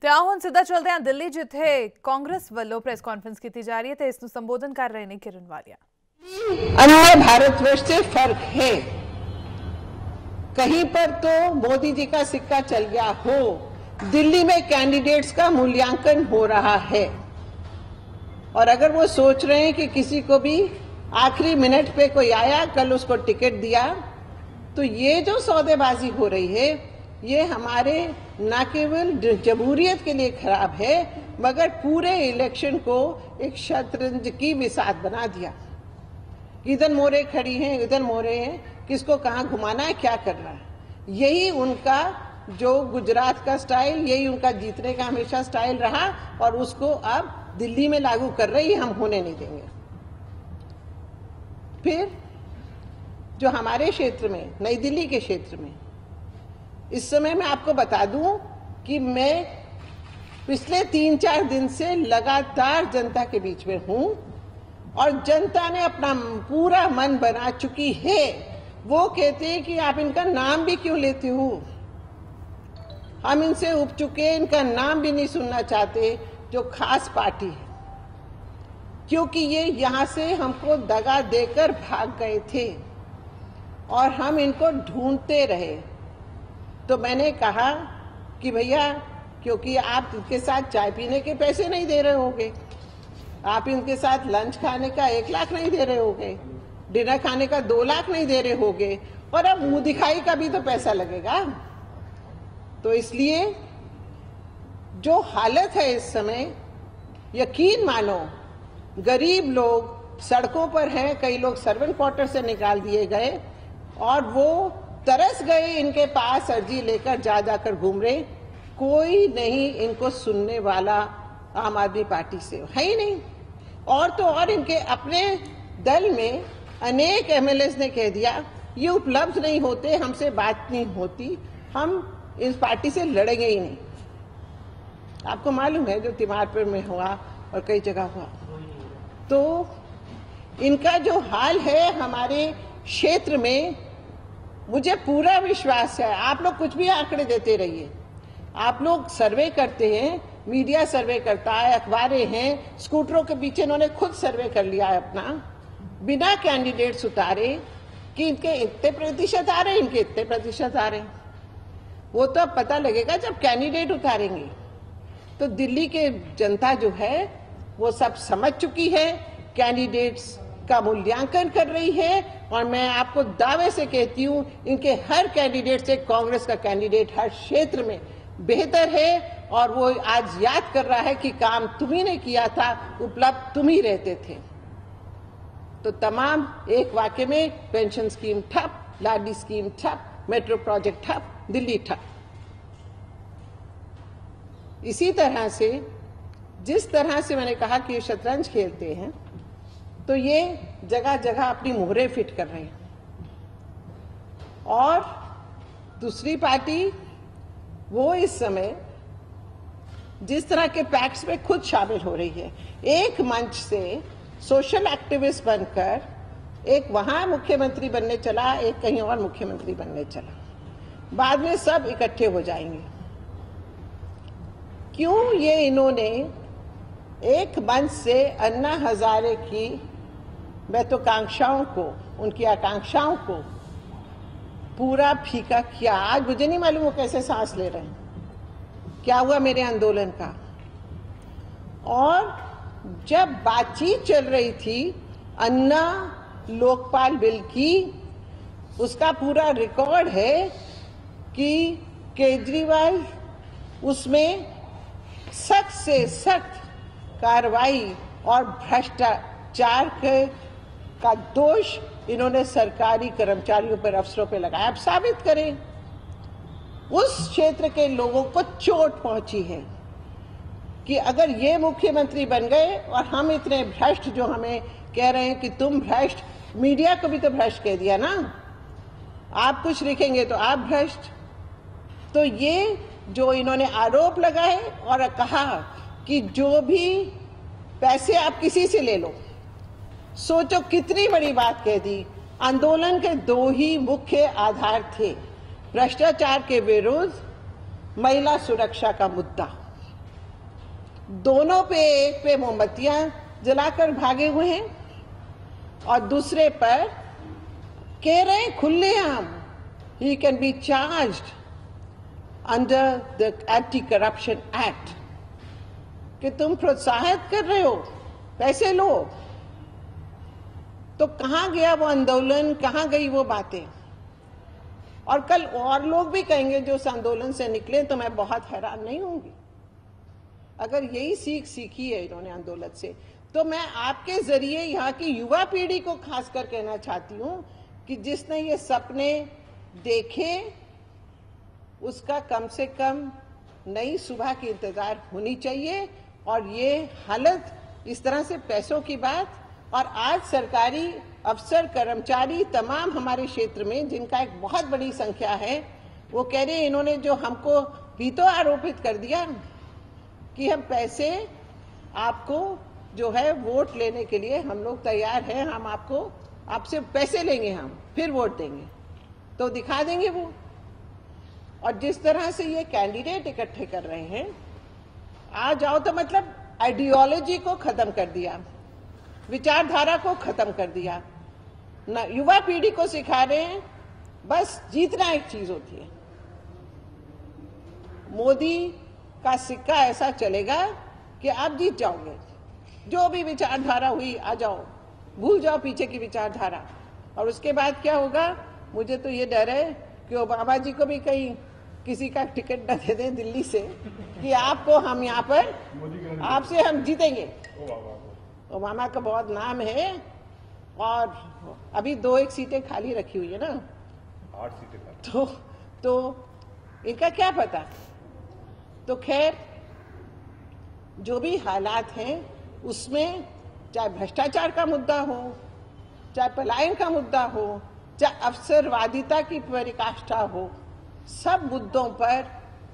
ਤੇ ਆਓ ਹੁਣ ਸਿੱਧਾ ਚਲਦੇ ਹਾਂ ਦਿੱਲੀ, ਜਿੱਥੇ ਕਾਂਗਰਸ ਵੱਲੋਂ ਪ੍ਰੈਸ ਕਾਨਫਰੰਸ ਕੀਤੀ ਜਾ ਰਹੀ ਹੈ ਤੇ ਇਸ ਨੂੰ ਸੰਬੋਧਨ ਕਰ ਰਹੇ ਨੇ ਕਿਰਨ ਵਾਲੀਆ। अन्य भारतवर्ष से फर्क है, कहीं पर तो मोदी जी का सिक्का चल गया हो, दिल्ली में कैंडिडेट्स का मूल्यांकन हो रहा है और अगर वो सोच रहे हैं कि किसी को भी आखिरी मिनट पे कोई आया कल उसको टिकट दिया, तो ये जो सौदेबाजी हो रही है ये हमारे न केवल जमहूरियत के लिए खराब है मगर पूरे इलेक्शन को एक शतरंज की बिसात बना दिया। इधर मोरे खड़ी हैं, इधर मोरे हैं, किसको कहाँ घुमाना है, क्या करना है। यही उनका जो गुजरात का स्टाइल, यही उनका जीतने का हमेशा स्टाइल रहा और उसको अब दिल्ली में लागू कर रहे, हम होने नहीं देंगे। फिर जो हमारे क्षेत्र में, नई दिल्ली के क्षेत्र में, इस समय मैं आपको बता दूं कि मैं पिछले 3-4 दिन से लगातार जनता के बीच में हूं और जनता ने अपना पूरा मन बना चुकी है। वो कहते हैं कि आप इनका नाम भी क्यों लेते हो, हम इनसे उब चुके, इनका नाम भी नहीं सुनना चाहते, जो खास पार्टी है, क्योंकि ये यहाँ से हमको दगा देकर भाग गए थे और हम इनको ढूंढते रहे। तो मैंने कहा कि भैया, क्योंकि आप इनके साथ चाय पीने के पैसे नहीं दे रहे होंगे, आप इनके साथ लंच खाने का 1 लाख नहीं दे रहे होंगे, डिनर खाने का 2 लाख नहीं दे रहे होंगे और अब मुंह दिखाई का भी तो पैसा लगेगा। तो इसलिए जो हालत है इस समय, यकीन मानो गरीब लोग सड़कों पर हैं, कई लोग सर्वेंट क्वार्टर से निकाल दिए गए और वो तरस गए, इनके पास अर्जी लेकर जा जाकर घूम रहे, कोई नहीं इनको सुनने वाला आम आदमी पार्टी से है ही नहीं। और तो और इनके अपने दल में अनेक एमएलएस ने कह दिया ये उपलब्ध नहीं होते, हमसे बात नहीं होती, हम इस पार्टी से लड़ेंगे ही नहीं। आपको मालूम है जो तिमारपुर में हुआ और कई जगह हुआ। तो इनका जो हाल है हमारे क्षेत्र में, मुझे पूरा विश्वास है, आप लोग कुछ भी आंकड़े देते रहिए, आप लोग सर्वे करते हैं, मीडिया सर्वे करता है, अखबारें हैं, स्कूटरों के पीछे इन्होंने खुद सर्वे कर लिया है अपना, बिना कैंडिडेट्स उतारे कि इनके इतने प्रतिशत आ रहे, इनके इतने प्रतिशत आ रहे। वो तो अब पता लगेगा जब कैंडिडेट उतारेंगे। तो दिल्ली के जनता जो है वो सब समझ चुकी है, कैंडिडेट्स का मूल्यांकन कर रही है और मैं आपको दावे से कहती हूँ इनके हर कैंडिडेट से कांग्रेस का कैंडिडेट हर क्षेत्र में बेहतर है और वो आज याद कर रहा है कि काम तुम्ही ने किया था, उपलब्ध तुम ही रहते थे। तो तमाम एक वाक्य में पेंशन स्कीम ठप, लाडली स्कीम ठप, मेट्रो प्रोजेक्ट ठप, दिल्ली ठप। इसी तरह से जिस तरह से मैंने कहा कि ये शतरंज खेलते हैं, तो ये जगह जगह अपनी मोहरें फिट कर रहे हैं और दूसरी पार्टी वो इस समय जिस तरह के पैक्ट्स में खुद शामिल हो रही है, एक मंच से सोशल एक्टिविस्ट बनकर एक वहां मुख्यमंत्री बनने चला, एक कहीं और मुख्यमंत्री बनने चला, बाद में सब इकट्ठे हो जाएंगे। क्यों ये इन्होंने एक मंच से अन्ना हजारे की महत्वाकांक्षाओं को, उनकी आकांक्षाओं को पूरा फीका किया। आज मुझे नहीं मालूम वो कैसे सांस ले रहे हैं, क्या हुआ मेरे आंदोलन का। और जब बातचीत चल रही थी अन्ना लोकपाल बिल की, उसका पूरा रिकॉर्ड है कि केजरीवाल उसमें सख्त से सख्त कार्रवाई और भ्रष्टाचार का दोष इन्होंने सरकारी कर्मचारियों पर, अफसरों पर लगाया। अब साबित करें। उस क्षेत्र के लोगों को चोट पहुंची है कि अगर ये मुख्यमंत्री बन गए और हम इतने भ्रष्ट, जो हमें कह रहे हैं कि तुम भ्रष्ट, मीडिया को भी तो भ्रष्ट कह दिया ना, आप कुछ लिखेंगे तो आप भ्रष्ट। तो ये जो इन्होंने आरोप लगाए और कहा कि जो भी पैसे आप किसी से ले लो, सोचो कितनी बड़ी बात कह दी। आंदोलन के 2 ही मुख्य आधार थे, भ्रष्टाचार के विरुद्ध, महिला सुरक्षा का मुद्दा। दोनों पे, एक पे मोमबत्तियां जलाकर भागे हुए हैं और दूसरे पर कह रहे हैं खुलेआम he can be charged under the anti corruption act कि तुम प्रोत्साहित कर रहे हो, पैसे लो। तो कहां गया वो आंदोलन, कहां गई वो बातें? और कल और लोग भी कहेंगे जो उस आंदोलन से निकले, तो मैं बहुत हैरान नहीं होंगी। अगर यही सीख सीखी है इन्होंने आंदोलन से, तो मैं आपके जरिए यहाँ की युवा पीढ़ी को खासकर कहना चाहती हूँ कि जिसने ये सपने देखे उसका कम से कम नई सुबह की इंतजार होनी चाहिए। और ये हालत इस तरह से पैसों की बात, और आज सरकारी अफसर कर्मचारी तमाम हमारे क्षेत्र में जिनका एक बहुत बड़ी संख्या है, वो कह रहे हैं इन्होंने जो हमको भी तो आरोपित कर दिया कि हम पैसे आपको जो है वोट लेने के लिए हम लोग तैयार हैं, हम आपको आपसे पैसे लेंगे, हम फिर वोट देंगे, तो दिखा देंगे वो। और जिस तरह से ये कैंडिडेट इकट्ठे कर रहे हैं, आ जाओ तो मतलब आइडियोलॉजी को खत्म कर दिया, विचारधारा को खत्म कर दिया, न युवा पीढ़ी को सिखा रहे हैं बस जीतना एक चीज होती है। मोदी का सिक्का ऐसा चलेगा कि आप जीत जाओगे, जो भी विचारधारा हुई आ जाओ, भूल जाओ पीछे की विचारधारा। और उसके बाद क्या होगा, मुझे तो ये डर है कि ओबामा जी को भी कहीं किसी का टिकट न दे दें दिल्ली से कि आपको हम यहाँ पर आपसे हम जीतेंगे। ओबामा का बहुत नाम है और अभी 2-1 सीटें खाली रखी हुई है ना, 8 सीटें खाली। तो इनका क्या पता। तो खैर जो भी हालात हैं उसमें चाहे भ्रष्टाचार का मुद्दा हो, चाहे पलायन का मुद्दा हो, चाहे अवसरवादिता की पराकाष्ठा हो, सब मुद्दों पर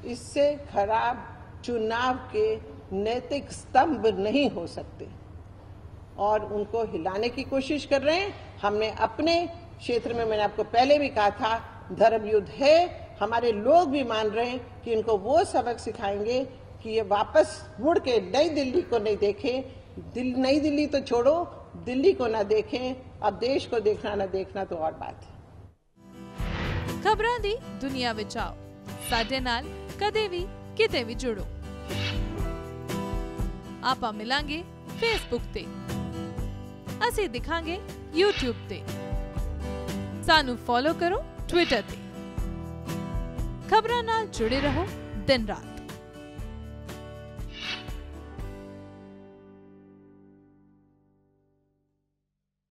इससे खराब चुनाव के नैतिक स्तंभ नहीं हो सकते और उनको हिलाने की कोशिश कर रहे हैं। हमने अपने क्षेत्र में, मैंने आपको पहले भी कहा था, धर्म युद्ध है। हमारे लोग भी मान रहे हैं कि इनको वो सबक सिखाएंगे कि ये वापस मुड़ के नई दिल्ली को नहीं देखें। नई दिल्ली तो छोड़ो, दिल्ली को ना देखें, अब देश को देखना ना देखना तो और बात है। खबरां दी दुनिया विच आओ, साडे नाल कदे भी किते भी जुड़ो। आपां मिलांगे फेसबुक ते, असीं दिखांगे यूट्यूब ते, सानू फॉलो करो ट्विटर ते। खबरां नाल जुड़े रहो दिन रात।